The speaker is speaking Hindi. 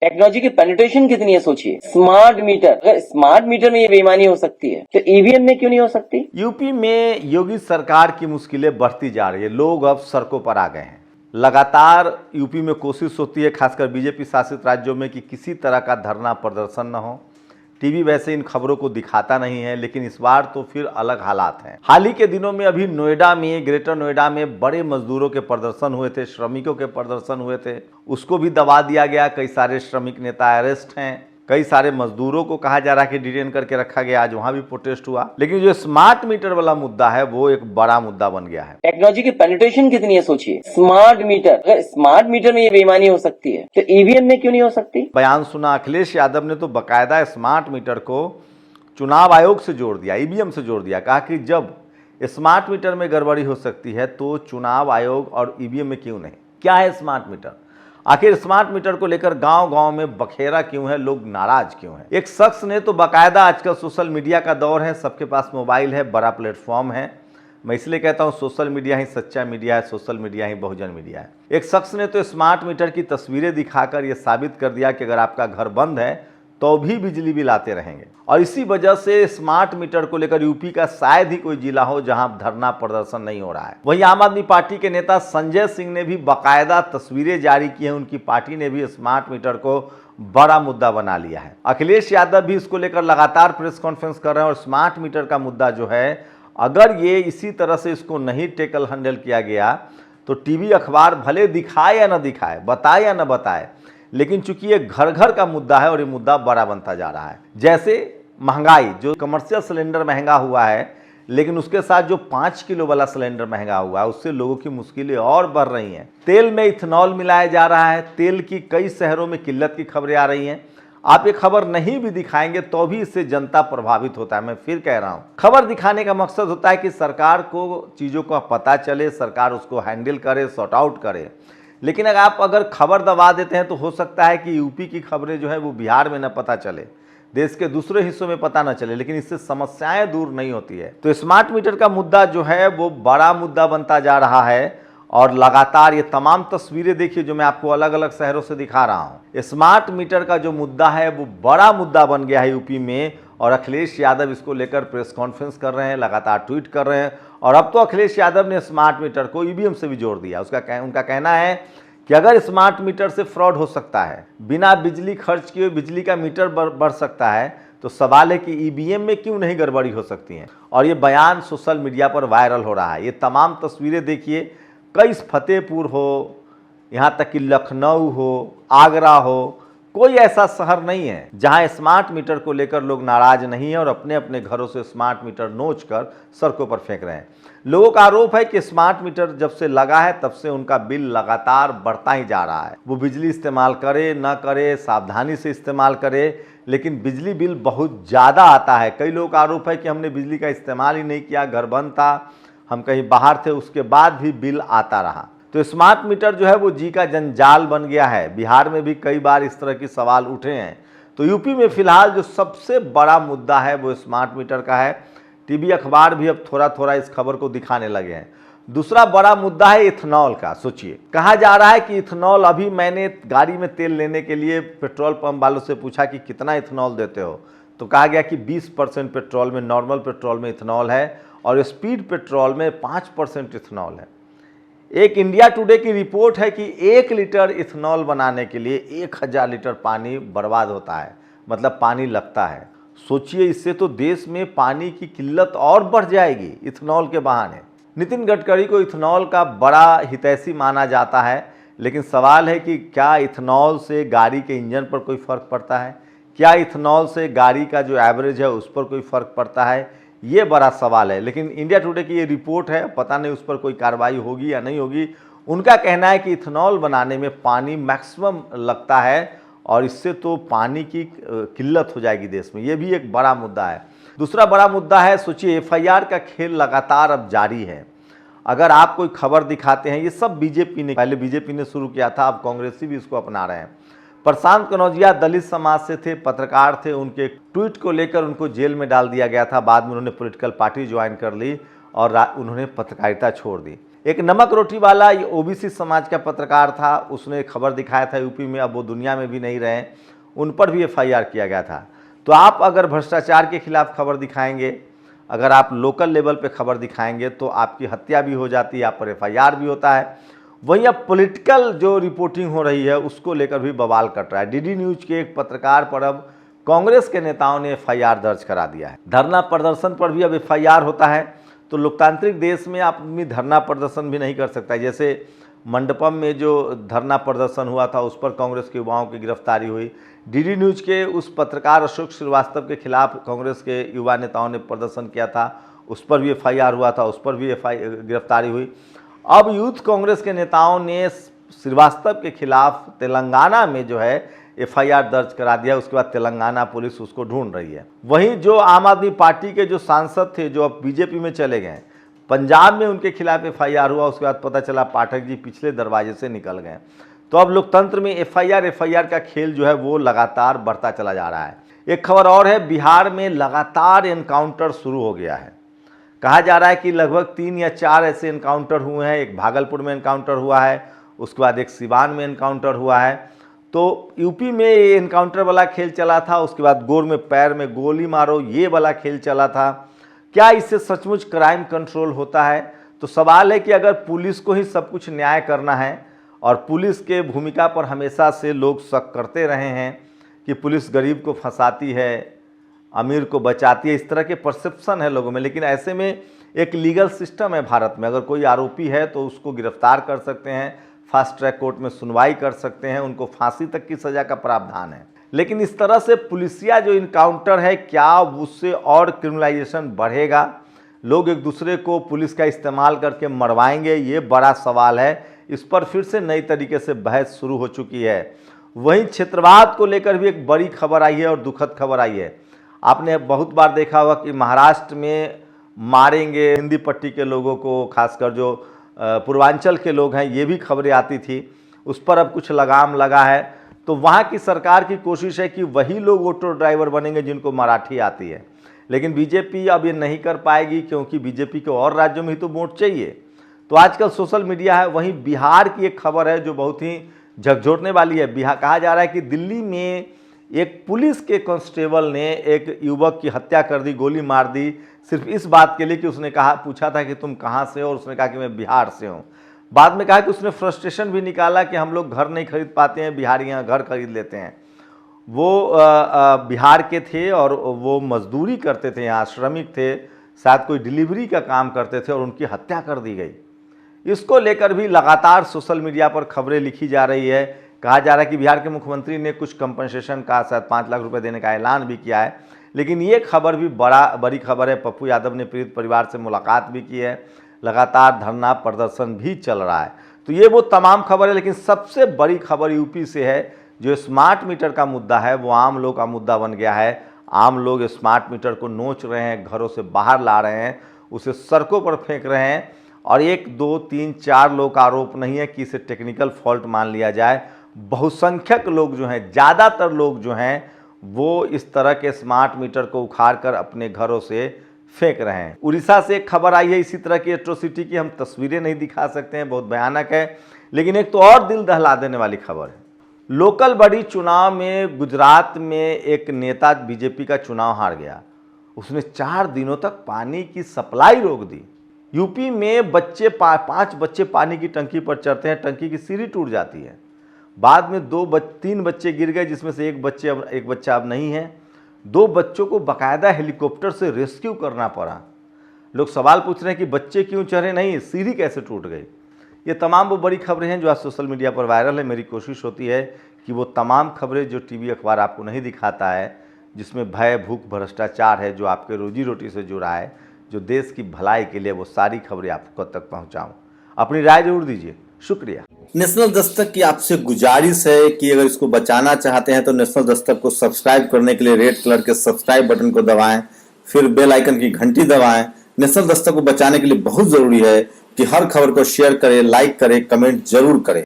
टेक्नोलॉजी की पेनिट्रेशन कितनी है सोचिए। स्मार्ट मीटर, अगर स्मार्ट मीटर में ये बेईमानी हो सकती है तो ईवीएम में क्यों नहीं हो सकती। यूपी में योगी सरकार की मुश्किलें बढ़ती जा रही है, लोग अब सड़कों पर आ गए हैं। लगातार यूपी में कोशिश होती है, खासकर बीजेपी शासित राज्यों में, कि किसी तरह का धरना प्रदर्शन न हो। टीवी वैसे इन खबरों को दिखाता नहीं है, लेकिन इस बार तो फिर अलग हालात हैं। हाल ही के दिनों में अभी नोएडा में, ग्रेटर नोएडा में बड़े मजदूरों के प्रदर्शन हुए थे, श्रमिकों के प्रदर्शन हुए थे, उसको भी दबा दिया गया। कई सारे श्रमिक नेता अरेस्ट हैं, कई सारे मजदूरों को कहा जा रहा है कि डिटेन करके रखा गया। आज वहां भी प्रोटेस्ट हुआ। लेकिन जो स्मार्ट मीटर वाला मुद्दा है वो एक बड़ा मुद्दा बन गया है। टेक्नोलॉजी की पेनिट्रेशन कितनी है सोचिए। स्मार्ट मीटर, अगर स्मार्ट मीटर में ये बेईमानी हो सकती है तो ईवीएम में क्यों नहीं हो सकती। बयान सुना, अखिलेश यादव ने तो बाकायदा स्मार्ट मीटर को चुनाव आयोग से जोड़ दिया, ईवीएम से जोड़ दिया। कहा कि जब स्मार्ट मीटर में गड़बड़ी हो सकती है तो चुनाव आयोग और ईवीएम में क्यों नहीं। क्या है स्मार्ट मीटर, आखिर स्मार्ट मीटर को लेकर गांव-गांव में बखेरा क्यों है, लोग नाराज क्यों हैं। एक शख्स ने तो बाकायदा, आजकल सोशल मीडिया का दौर है, सबके पास मोबाइल है, बड़ा प्लेटफॉर्म है। मैं इसलिए कहता हूं सोशल मीडिया ही सच्चा मीडिया है, सोशल मीडिया ही बहुजन मीडिया है। एक शख्स ने तो स्मार्ट मीटर की तस्वीरें दिखाकर यह साबित कर दिया कि अगर आपका घर बंद है तो भी बिजली बिल आते रहेंगे। और इसी वजह से स्मार्ट मीटर को लेकर यूपी का शायद ही कोई जिला हो जहां धरना प्रदर्शन नहीं हो रहा है। वहीं आम आदमी पार्टी के नेता संजय सिंह ने भी बाकायदा तस्वीरें जारी की हैं। उनकी पार्टी ने भी स्मार्ट मीटर को बड़ा मुद्दा बना लिया है। अखिलेश यादव भी इसको लेकर लगातार प्रेस कॉन्फ्रेंस कर रहे हैं। और स्मार्ट मीटर का मुद्दा जो है, अगर ये इसी तरह से इसको नहीं टेकल हैंडल किया गया तो टीवी अखबार भले दिखाए या न दिखाए, बताए या न बताए, लेकिन चूंकि ये घर घर का मुद्दा है और ये मुद्दा बड़ा बनता जा रहा है। जैसे महंगाई, जो कमर्शियल सिलेंडर महंगा हुआ है, लेकिन उसके साथ जो 5 किलो वाला सिलेंडर महंगा हुआ है, उससे लोगों की मुश्किलें और बढ़ रही हैं। तेल में इथेनॉल मिलाया जा रहा है, तेल की कई शहरों में किल्लत की खबरें आ रही हैं। आप ये खबर नहीं भी दिखाएंगे तो भी इससे जनता प्रभावित होता है। मैं फिर कह रहा हूं, खबर दिखाने का मकसद होता है कि सरकार को चीज़ों का पता चले, सरकार उसको हैंडल करे, सॉर्ट आउट करे। लेकिन अगर खबर दबा देते हैं तो हो सकता है कि यूपी की खबरें जो है वो बिहार में न पता चले, देश के दूसरे हिस्सों में पता न चले, लेकिन इससे समस्याएं दूर नहीं होती है। तो स्मार्ट मीटर का मुद्दा जो है वो बड़ा मुद्दा बनता जा रहा है। और लगातार ये तमाम तस्वीरें देखिए जो मैं आपको अलग अलग शहरों से दिखा रहा हूँ। स्मार्ट मीटर का जो मुद्दा है वो बड़ा मुद्दा बन गया है यूपी में। और अखिलेश यादव इसको लेकर प्रेस कॉन्फ्रेंस कर रहे हैं, लगातार ट्वीट कर रहे हैं। और अब तो अखिलेश यादव ने स्मार्ट मीटर को ईवीएम से भी जोड़ दिया। उनका कहना है कि अगर स्मार्ट मीटर से फ्रॉड हो सकता है, बिना बिजली खर्च किए बिजली का मीटर बढ़ सकता है, तो सवाल है कि ईवीएम में क्यों नहीं गड़बड़ी हो सकती है। और ये बयान सोशल मीडिया पर वायरल हो रहा है। ये तमाम तस्वीरें देखिए, कई फतेहपुर हो, यहाँ तक कि लखनऊ हो, आगरा हो, कोई ऐसा शहर नहीं है जहां स्मार्ट मीटर को लेकर लोग नाराज नहीं है और अपने अपने घरों से स्मार्ट मीटर नोच कर सड़कों पर फेंक रहे हैं। लोगों का आरोप है कि स्मार्ट मीटर जब से लगा है तब से उनका बिल लगातार बढ़ता ही जा रहा है। वो बिजली इस्तेमाल करे ना करे, सावधानी से इस्तेमाल करे, लेकिन बिजली बिल बहुत ज़्यादा आता है। कई लोगों का आरोप है कि हमने बिजली का इस्तेमाल ही नहीं किया, घर बंद था, हम कहीं बाहर थे, उसके बाद भी बिल आता रहा। तो स्मार्ट मीटर जो है वो जी का जंजाल बन गया है। बिहार में भी कई बार इस तरह के सवाल उठे हैं। तो यूपी में फिलहाल जो सबसे बड़ा मुद्दा है वो स्मार्ट मीटर का है। टीवी अखबार भी अब थोड़ा थोड़ा इस खबर को दिखाने लगे हैं। दूसरा बड़ा मुद्दा है इथेनॉल का। सोचिए, कहा जा रहा है कि इथेनॉल, अभी मैंने गाड़ी में तेल लेने के लिए पेट्रोल पंप वालों से पूछा कि कितना इथेनॉल देते हो, तो कहा गया कि 20% पेट्रोल में, नॉर्मल पेट्रोल में इथेनॉल है और स्पीड पेट्रोल में 5% इथेनॉल है। एक इंडिया टुडे की रिपोर्ट है कि 1 लीटर इथेनॉल बनाने के लिए 1000 लीटर पानी बर्बाद होता है, मतलब पानी लगता है। सोचिए, इससे तो देश में पानी की किल्लत और बढ़ जाएगी इथेनॉल के बहाने। नितिन गडकरी को इथेनॉल का बड़ा हितैषी माना जाता है, लेकिन सवाल है कि क्या इथेनॉल से गाड़ी के इंजन पर कोई फ़र्क पड़ता है? क्या इथेनॉल से गाड़ी का जो एवरेज है उस पर कोई फ़र्क पड़ता है? ये बड़ा सवाल है। लेकिन इंडिया टुडे की ये रिपोर्ट है, पता नहीं उस पर कोई कार्रवाई होगी या नहीं होगी। उनका कहना है कि इथेनॉल बनाने में पानी मैक्सिमम लगता है और इससे तो पानी की किल्लत हो जाएगी देश में। ये भी एक बड़ा मुद्दा है। दूसरा बड़ा मुद्दा है, सोचिए, एफआईआर का खेल लगातार अब जारी है। अगर आप कोई खबर दिखाते हैं, ये सब बीजेपी ने, पहले बीजेपी ने शुरू किया था, अब कांग्रेसी भी इसको अपना रहे हैं। प्रशांत कनौजिया दलित समाज से थे, पत्रकार थे, उनके ट्वीट को लेकर उनको जेल में डाल दिया गया था। बाद में उन्होंने पॉलिटिकल पार्टी ज्वाइन कर ली और उन्होंने पत्रकारिता छोड़ दी। एक नमक रोटी वाला ओबीसी समाज का पत्रकार था, उसने खबर दिखाया था यूपी में, अब वो दुनिया में भी नहीं रहे, उन पर भी एफआईआर किया गया था। तो आप अगर भ्रष्टाचार के खिलाफ खबर दिखाएंगे, अगर आप लोकल लेवल पे खबर दिखाएंगे तो आपकी हत्या भी हो जाती है, आप पर एफआईआर भी होता है। वहीं अब पॉलिटिकल जो रिपोर्टिंग हो रही है उसको लेकर भी बवाल कट रहा है। डीडी न्यूज के एक पत्रकार पर अब कांग्रेस के नेताओं ने एफआईआर दर्ज करा दिया है। धरना प्रदर्शन पर भी अब एफआईआर होता है। तो लोकतांत्रिक देश में आदमी धरना प्रदर्शन भी नहीं कर सकता। जैसे मंडपम में जो धरना प्रदर्शन हुआ था उस पर कांग्रेस के युवाओं की गिरफ्तारी हुई। डीडी न्यूज के उस पत्रकार अशोक श्रीवास्तव के खिलाफ कांग्रेस के युवा नेताओं ने प्रदर्शन किया था, उस पर भी एफआईआर हुआ था, उस पर भी गिरफ्तारी हुई। अब यूथ कांग्रेस के नेताओं ने श्रीवास्तव के खिलाफ तेलंगाना में जो है एफआईआर दर्ज करा दिया। उसके बाद तेलंगाना पुलिस उसको ढूंढ रही है। वहीं जो आम आदमी पार्टी के जो सांसद थे जो अब बीजेपी में चले गए, पंजाब में उनके खिलाफ एफआईआर हुआ। उसके बाद पता चला पाठक जी पिछले दरवाजे से निकल गए। तो अब लोकतंत्र में एफआईआर का खेल जो है वो लगातार बढ़ता चला जा रहा है। एक खबर और है, बिहार में लगातार एनकाउंटर शुरू हो गया है। कहा जा रहा है कि लगभग 3 या 4 ऐसे एनकाउंटर हुए हैं। एक भागलपुर में एनकाउंटर हुआ है, उसके बाद एक सिवान में एनकाउंटर हुआ है। तो यूपी में ये एनकाउंटर वाला खेल चला था, उसके बाद गोर में पैर में गोली मारो ये वाला खेल चला था। क्या इससे सचमुच क्राइम कंट्रोल होता है? तो सवाल है कि अगर पुलिस को ही सब कुछ न्याय करना है और पुलिस के भूमिका पर हमेशा से लोग शक करते रहे हैं कि पुलिस गरीब को फंसाती है, अमीर को बचाती है, इस तरह के परसेप्शन है लोगों में। लेकिन ऐसे में एक लीगल सिस्टम है भारत में, अगर कोई आरोपी है तो उसको गिरफ्तार कर सकते हैं, फास्ट ट्रैक कोर्ट में सुनवाई कर सकते हैं, उनको फांसी तक की सज़ा का प्रावधान है। लेकिन इस तरह से पुलिसिया जो इनकाउंटर है, क्या उससे और क्रिमिनलाइजेशन बढ़ेगा? लोग एक दूसरे को पुलिस का इस्तेमाल करके मरवाएंगे, ये बड़ा सवाल है। इस पर फिर से नई तरीके से बहस शुरू हो चुकी है। वहीं क्षेत्रवाद को लेकर भी एक बड़ी खबर आई है और दुखद खबर आई है। आपने बहुत बार देखा होगा कि महाराष्ट्र में मारेंगे हिंदी पट्टी के लोगों को, खासकर जो पूर्वांचल के लोग हैं, ये भी खबरें आती थी। उस पर अब कुछ लगाम लगा है। तो वहाँ की सरकार की कोशिश है कि वही लोग ऑटो ड्राइवर बनेंगे जिनको मराठी आती है। लेकिन बीजेपी अब ये नहीं कर पाएगी, क्योंकि बीजेपी को और राज्यों में ही तो वोट चाहिए। तो आजकल सोशल मीडिया है। वहीं बिहार की एक खबर है जो बहुत ही झकझोरने वाली है। बिहार कहा जा रहा है कि दिल्ली में एक पुलिस के कांस्टेबल ने एक युवक की हत्या कर दी, गोली मार दी, सिर्फ इस बात के लिए कि उसने पूछा था कि तुम कहाँ से हो, और उसने कहा कि मैं बिहार से हूँ। बाद में कहा कि उसने फ्रस्ट्रेशन भी निकाला कि हम लोग घर नहीं खरीद पाते हैं, बिहारी यहाँ घर खरीद लेते हैं। वो बिहार के थे और वो मजदूरी करते थे, यहाँ श्रमिक थे, शायद कोई डिलीवरी का काम करते थे, और उनकी हत्या कर दी गई। इसको लेकर भी लगातार सोशल मीडिया पर खबरें लिखी जा रही है। कहा जा रहा है कि बिहार के मुख्यमंत्री ने कुछ कंपनसेशन का, शायद 5 लाख रुपए देने का ऐलान भी किया है। लेकिन ये खबर भी बड़ी खबर है। पप्पू यादव ने पीड़ित परिवार से मुलाकात भी की है। लगातार धरना प्रदर्शन भी चल रहा है। तो ये वो तमाम खबर है। लेकिन सबसे बड़ी खबर यूपी से है। जो स्मार्ट मीटर का मुद्दा है वो आम लोग का मुद्दा बन गया है। आम लोग स्मार्ट मीटर को नोच रहे हैं, घरों से बाहर ला रहे हैं, उसे सड़कों पर फेंक रहे हैं। और 1, 2, 3, 4 लोग का आरोप नहीं है कि इसे टेक्निकल फॉल्ट मान लिया जाए। बहुसंख्यक लोग जो हैं, ज़्यादातर लोग जो हैं, वो इस तरह के स्मार्ट मीटर को उखाड़ कर अपने घरों से फेंक रहे हैं। उड़ीसा से एक खबर आई है इसी तरह की एट्रोसिटी की। हम तस्वीरें नहीं दिखा सकते हैं, बहुत भयानक है। लेकिन एक तो और दिल दहला देने वाली खबर है। लोकल बड़ी चुनाव में गुजरात में एक नेता बीजेपी का चुनाव हार गया। उसने 4 दिनों तक पानी की सप्लाई रोक दी। यूपी में 5 बच्चे पानी की टंकी पर चढ़ते हैं, टंकी की सीढ़ी टूट जाती है। बाद में 3 बच्चे गिर गए, जिसमें से एक बच्चा अब नहीं है। 2 बच्चों को बाकायदा हेलीकॉप्टर से रेस्क्यू करना पड़ा। लोग सवाल पूछ रहे हैं कि बच्चे क्यों चढ़े, नहीं सीढ़ी कैसे टूट गई। ये तमाम वो बड़ी खबरें हैं जो आज सोशल मीडिया पर वायरल है। मेरी कोशिश होती है कि वो तमाम खबरें जो टीवी अखबार आपको नहीं दिखाता है, जिसमें भय, भूख, भ्रष्टाचार है, जो आपके रोजी रोटी से जुड़ा है, जो देश की भलाई के लिए, वो सारी खबरें आपको तक पहुँचाऊँ। अपनी राय जरूर दीजिए। शुक्रिया। नेशनल दस्तक की आपसे गुजारिश है कि अगर इसको बचाना चाहते हैं तो नेशनल दस्तक को सब्सक्राइब करने के लिए रेड कलर के सब्सक्राइब बटन को दबाएं, फिर बेल आइकन की घंटी दबाएं। नेशनल दस्तक को बचाने के लिए बहुत जरूरी है कि हर खबर को शेयर करें, लाइक करें, कमेंट जरूर करें।